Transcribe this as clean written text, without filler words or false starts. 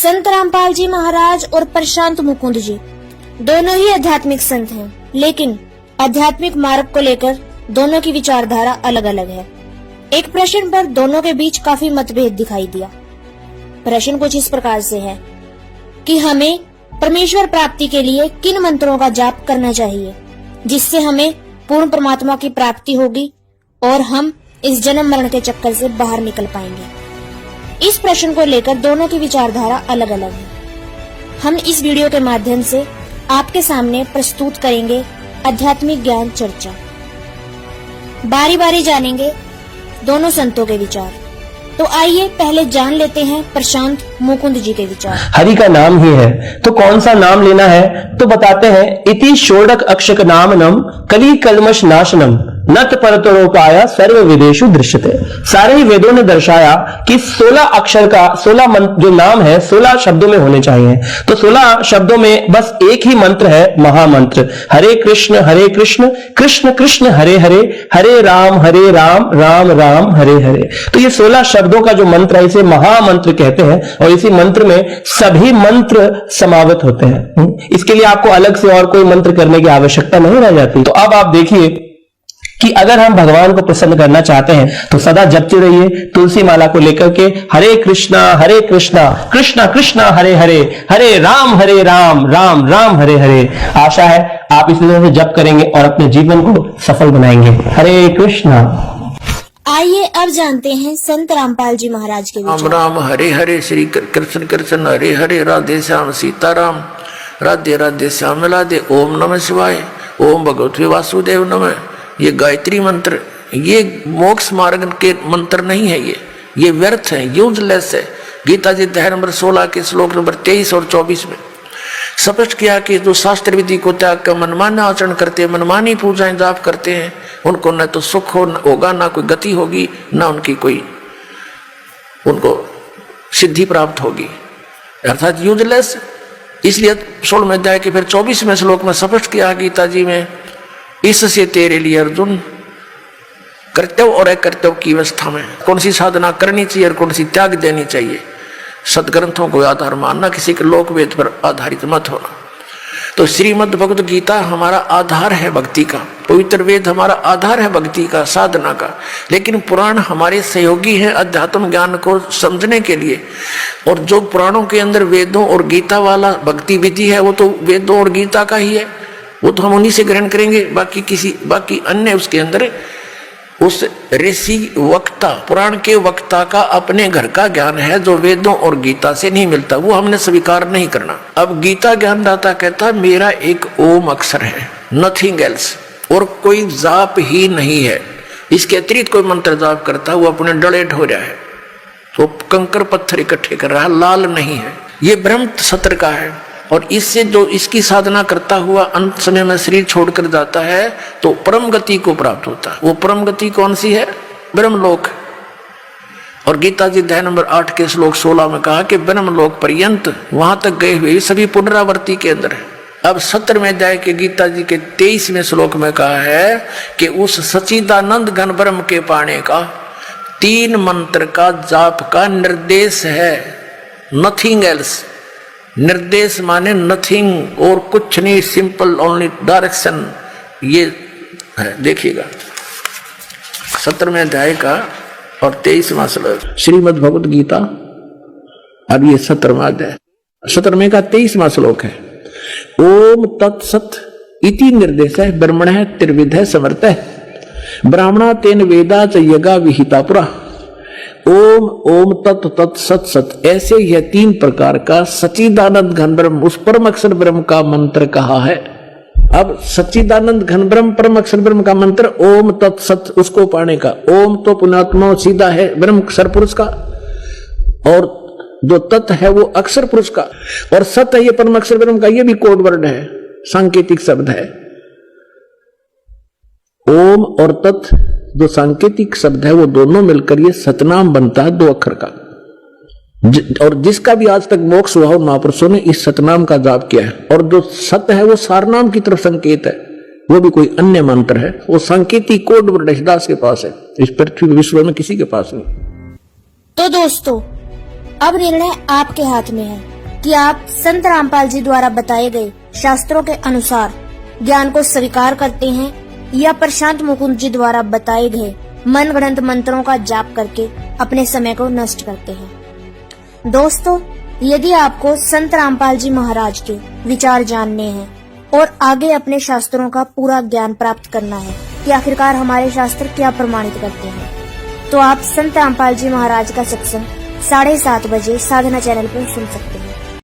संत रामपाल जी महाराज और प्रशांत मुकुंद जी दोनों ही आध्यात्मिक संत हैं, लेकिन आध्यात्मिक मार्ग को लेकर दोनों की विचारधारा अलग अलग है। एक प्रश्न पर दोनों के बीच काफी मतभेद दिखाई दिया। प्रश्न कुछ इस प्रकार से है कि हमें परमेश्वर प्राप्ति के लिए किन मंत्रों का जाप करना चाहिए जिससे हमें पूर्ण परमात्मा की प्राप्ति होगी और हम इस जन्म मरण के चक्कर से बाहर निकल पाएंगे। इस प्रश्न को लेकर दोनों की विचारधारा अलग अलग है। हम इस वीडियो के माध्यम से आपके सामने प्रस्तुत करेंगे आध्यात्मिक ज्ञान चर्चा। बारी बारी जानेंगे दोनों संतों के विचार। तो आइए पहले जान लेते हैं प्रशांत मुकुंद जी के विचार। हरि का नाम ही है तो कौन सा नाम लेना है, तो बताते हैं इति षोडक अक्षक नामनम कली कलमश नाशनम नत परतरोपाय सर्व वेदेषु दृश्यते। सारे ही वेदों ने दर्शाया कि 16 अक्षर का 16 मंत्र जो नाम है 16 शब्दों में होने चाहिए। तो 16 शब्दों में बस एक ही मंत्र है, महामंत्र हरे कृष्ण कृष्ण कृष्ण हरे हरे, हरे राम राम राम हरे हरे। तो ये 16 शब्दों का जो मंत्र है इसे महामंत्र कहते हैं और इसी मंत्र में सभी मंत्र समावित होते हैं। इसके लिए आपको अलग से और कोई मंत्र करने की आवश्यकता नहीं रह जाती। तो अब आप देखिए कि अगर हम भगवान को प्रसन्न करना चाहते हैं तो सदा जपते रहिए तुलसी माला को लेकर के हरे कृष्णा कृष्णा कृष्णा हरे हरे, हरे राम राम राम हरे हरे। आशा है आप इस तरह से जप करेंगे और अपने जीवन को सफल बनाएंगे। हरे कृष्णा। आइए अब जानते हैं संत रामपाल जी महाराज के विचार। राम राम हरे हरे, श्री कृष्ण कृष्ण हरे हरे, राधे श्याम सीताराम, राधे राधे श्याम राधे। ओम नमः शिवाय, ओम भगवते वासुदेव नमः। ये गायत्री मंत्र ये मोक्ष मार्ग के मंत्र नहीं है, ये व्यर्थ है, यूजलेस है। गीता जी अध्याय नंबर 16 के श्लोक नंबर 23 और 24 में स्पष्ट किया कि जो शास्त्र विधि को त्याग कर मनमाना आचरण करते हैं, मनमानी पूजाएं जाप करते हैं, उनको न तो सुख होगा, ना कोई गति होगी, ना उनकी कोई उनको सिद्धि प्राप्त होगी, अर्थात यूजलेस। इसलिए 16वें अध्याय के फिर 24वें श्लोक में स्पष्ट किया गीता जी में, इससे तेरे लिए अर्जुन कर्तव्य और अकर्तव्य की अवस्था में कौन सी साधना करनी चाहिए और कौन सी त्याग देनी चाहिए। सदग्रंथों को आधार मानना, किसी के लोक वेद पर आधारित मत होना। तो श्रीमद् भगवद गीता हमारा आधार है भक्ति का, पवित्र वेद हमारा आधार है भक्ति का, साधना का। लेकिन पुराण हमारे सहयोगी हैं अध्यात्म ज्ञान को समझने के लिए। और जो पुराणों के अंदर वेदों और गीता वाला भक्ति विधि है वो तो वेदों और गीता का ही है, वो तो हम उन्हीं से ग्रहण करेंगे। बाकी अन्य उसके अंदर उस ऋषि वक्ता, पुराण के वक्ता का अपने घर का ज्ञान है जो वेदों और गीता से नहीं मिलता, वो हमने स्वीकार नहीं करना। अब गीता ज्ञानदाता कहता मेरा एक ओम अक्षर है, नथिंग एल्स, और कोई जाप ही नहीं है। इसके अतिरिक्त कोई मंत्र जाप करता वो अपने डलेट हो रहा है, वो कंकर पत्थर इकट्ठे कर रहा है, लाल नहीं है। ये ब्रह्म सत्र का है और इससे जो इसकी साधना करता हुआ अंत समय में शरीर छोड़कर जाता है तो परम गति को प्राप्त होता है। वो परम गति कौन सी है? ब्रह्मलोक। और गीता जी अध्याय नंबर 8 के श्लोक 16 में कहा कि ब्रह्मलोक पर्यंत वहां तक गए हुए सभी पुनरावृत्ति के अंदर है। अब 17वें अध्याय के गीता जी के 23वें श्लोक में कहा है कि उस सच्चिदानंद घन ब्रह्म के पाने का 3 मंत्र का जाप का निर्देश है, नथिंग एल्स। निर्देश माने नथिंग और कुछ नहीं, सिंपल ओनली डायरेक्शन। ये है, देखिएगा 17वें अध्याय का और 23वां श्लोक श्रीमद् भगवद गीता। अब ये 17वां अध्याय 17वें का 23वां श्लोक है। ओम तत्सत इति निर्देश है ब्रह्मण त्रिविध समर्थ है ब्राह्मणा तेन वेदा च यज्ञा विहिता पुरा। ओम ओम तत् तत् सत सत, ऐसे यह 3 प्रकार का सच्चिदानंद घन ब्रह्म, उस परम अक्षर ब्रह्म का मंत्र कहा है। अब सच्चिदानंद घन ब्रह्म परम अक्षर ब्रह्म का मंत्र ओम तत् सत, उसको पाने का। ओम तो पुणात्मा सीधा है ब्रह्म अक्षर पुरुष का, और जो तत् है वो अक्षर पुरुष का, और सत है ये परम अक्षर ब्रह्म का। ये भी कोड वर्ड है, सांकेतिक शब्द है। ओम और तत् जो सांकेतिक शब्द है वो दोनों मिलकर ये सतनाम बनता है 2 अक्षर का। और जिसका भी आज तक मोक्ष हुआ हो महापुरुषों ने इस सतनाम का जाप किया है। और जो सत है वो सारनाम की तरफ संकेत है, वो भी कोई अन्य मंत्र है, वो सांकेतिक कोड वर्ड दास के पास है, इस पृथ्वी विश्व में किसी के पास नहीं। तो दोस्तों अब निर्णय आपके हाथ में है। कि आप संत रामपाल जी द्वारा बताए गए शास्त्रों के अनुसार ज्ञान को स्वीकार करते हैं या प्रशांत मुकुंद जी द्वारा बताए गए मनगढ़ंत मंत्रों का जाप करके अपने समय को नष्ट करते हैं। दोस्तों, यदि आपको संत रामपाल जी महाराज के विचार जानने हैं और आगे अपने शास्त्रों का पूरा ज्ञान प्राप्त करना है कि आखिरकार हमारे शास्त्र क्या प्रमाणित करते हैं, तो आप संत रामपाल जी महाराज का सत्संग 7:30 बजे साधना चैनल पर सुन सकते हैं।